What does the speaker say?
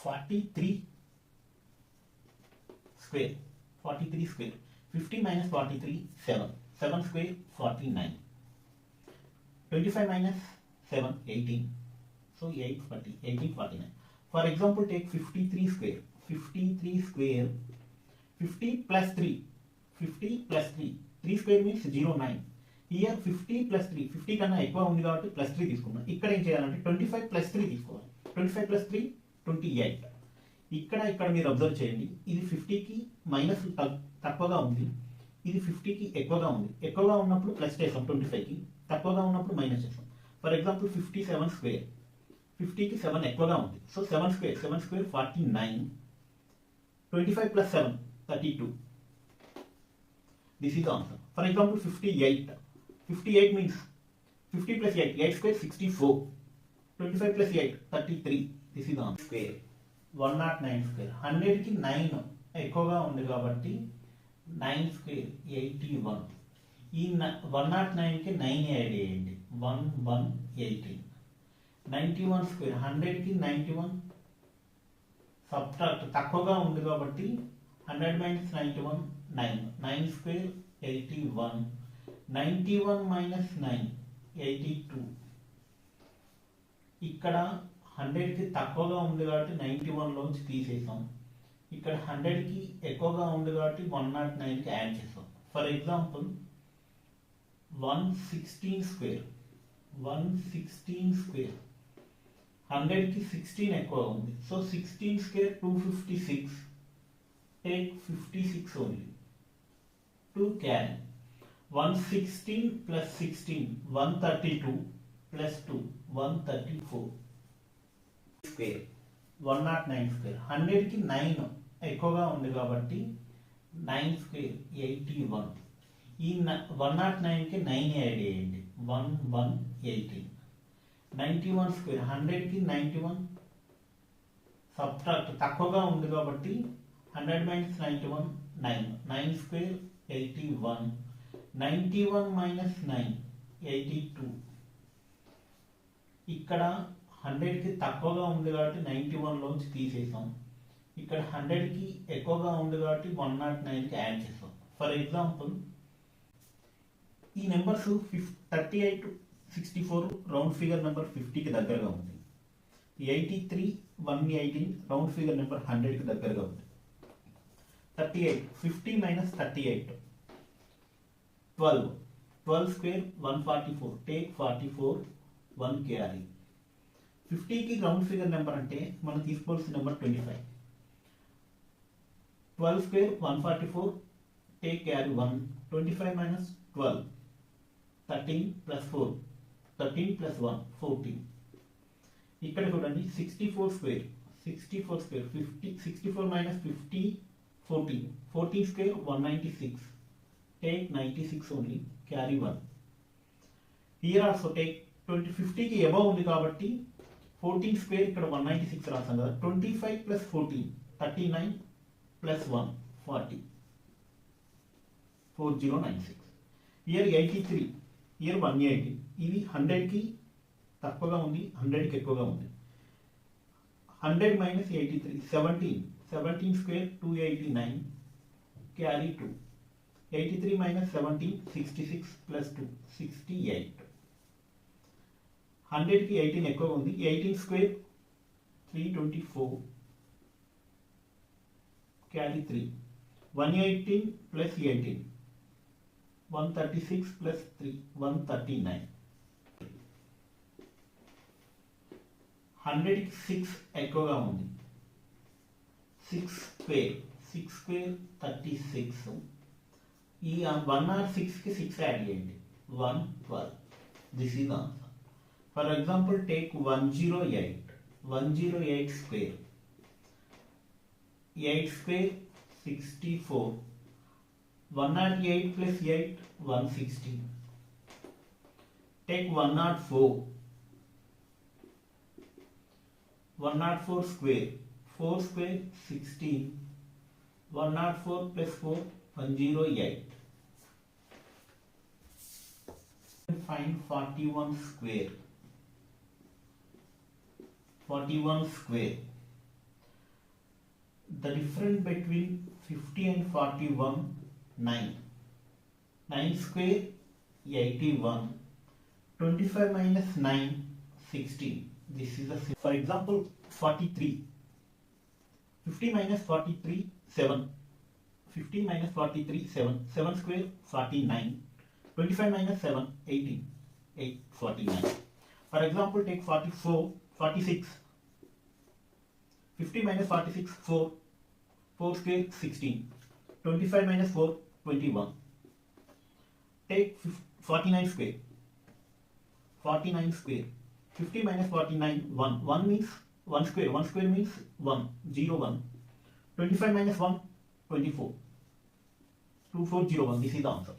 43 square. 43 square. 50 minus 43, 7. 7 square, 49. 25 minus 7, 18. So 840, 1849. For example, take 53 square. 53 square. 50 plus 3. 50 plus 3. 3 square means 09. Here 50 plus 3. 50 కన్నా ఎక్కువ ఉంది కాబట్టి plus 3 తీసుకున్నాం. ఇక్కడ ఏం చేయాలంటే 25 ప్లస్ 3 తీసుకోవాలి. 25 ప్లస్ 3, 28. ఇక్కడ మీరు అబ్జర్వ్ చేయండి. ఇది 50కి మైనస్ తక్కువగా ఉంది, ఇది 50కి ఎక్కువగా ఉంది. ఎక్కువగా ఉన్నప్పుడు ప్లస్ చేసాం 25కి, తక్కువగా ఉన్నప్పుడు మైనస్ చేసాం. For example 57 square. 50కి 7 ఎక్కువగా ఉంది. So 7 square 49. 25 plus 7, 32. This is the answer. For example, 58. 58 means 50 plus 8. 8 square, 64. 25 plus 8, 33. This is the answer. Square. 109 square. 100కి 9 ఎక్కువగా ఉంది కాబట్టి 9 స్క్వేర్ 81. ఈ 109కి 9 యాడ్ చేయండి. 118. 91 స్క్వేర్. 100కి 91 సబ్ట్రాక్ట్ తక్కువగా ఉంది కాబట్టి 100 minus 91, 9. 9 స్క్వేర్ 81. 91 minus 9, 82. ఇక్కడ 100కి తక్కువగా ఉంది కాబట్టి 91లోంచి తీసేసాం. ఇక్కడ 100కి ఎక్కువగా ఉంది కాబట్టి 109కి యాడ్ చేసాం. For example 116 square. 116 స్క్వేర్. 100కి 16 ఎక్కువ ఉంది. So 16 square 256. Take 56 only. 2 carry. 116 plus 16, 132 plus 2, 134 square. 109 square. 100కి 9 ఎక్కువగా ఉంది కాబట్టి 9 స్క్వేర్ 81. ఈ 109కి 9 యాడ్ చేయండి. 118. 91 స్క్వేర్. 100కి 91 సబ్ట్రాక్ట్ తక్కువగా ఉంది కాబట్టి 100 minus 91, 9. 9 స్క్వేర్ 81. 91 minus 9, 82. ఇక్కడ 100కి తక్కువగా ఉంది కాబట్టి 91లోంచి తీసేసాం. ఇక్కడ 100కి ఎక్కువగా ఉంది కాబట్టి 109కి యాడ్ చేసాం. ఫర్ ఎగ్జాంపుల్ ఈ నెంబర్స్ 38, 64 రౌండ్ ఫిగర్ నెంబర్ 50కి దగ్గరగా ఉంది. 83, 118 రౌండ్ ఫిగర్ నెంబర్ 100కి దగ్గరగా ఉంది. 38. 50 minus 38, 12. 12 square 144. Take 44, 1 carry. 50కి రౌండ్ ఫిగర్ నెంబర్ అంటే మనం తీసుకోవాల్సిన number 25. 12 square 144. Take carry 1. 25 minus 12, 13 plus 4. 13 plus 1, 14. ఇక్కడ చూడండి 64 square. 64 square. 64 minus 50, 14. 14 square 196. Take 96 only, carry 1. Here also take 50కి above ఉంది కాబట్టి 14 స్క్వేర్ ఇక్కడ 196 రాసాం కదా. 25 plus 14, 39 plus 1, 40. 4096. Here 83. Here 180. ఇవి 100కి తక్కువగా ఉంది, 100కి ఎక్కువగా ఉంది. 100 minus 83, 17. 17 square 289. Carry 2. 83 minus 17, 66 plus 2, 68. 100కి 18 ఎక్కువ ఉంది. 18 స్క్వేర్ 324. Carry 3. 118 plus 18, 136 plus 3, 139. 100కి 6 ఎక్కువగా ఉంది. 6 స్క్వేర్. 6 స్క్వేర్ 36. ఈ 1 or 6కి 6 యాడ్ చేయండి. 112. This is answer. For example take 108. 108 square. 8 square 64. 108 plus 8, 116. Take 104. 104 square. 4 square 16. 104 plus 4, 108. Find 41 square. 41 square. The difference between 50 and 41, 9. 9 square, 81. 25 minus 9, 16. This is a, for example, 43. 50 minus 43, 7. 50 minus 43, 7. 7 square, 49. 25 minus 7, 18. 8, 49. For example, take 44, 46. 50 minus 46, 4. 4 square, 16. 25 minus 4, 21. Take 49 square. 49 square. 50 minus 49, 1. 1 means 1 square. 1 square means 1. 0, 1. 25 minus 1, 24. 2401. This is the answer.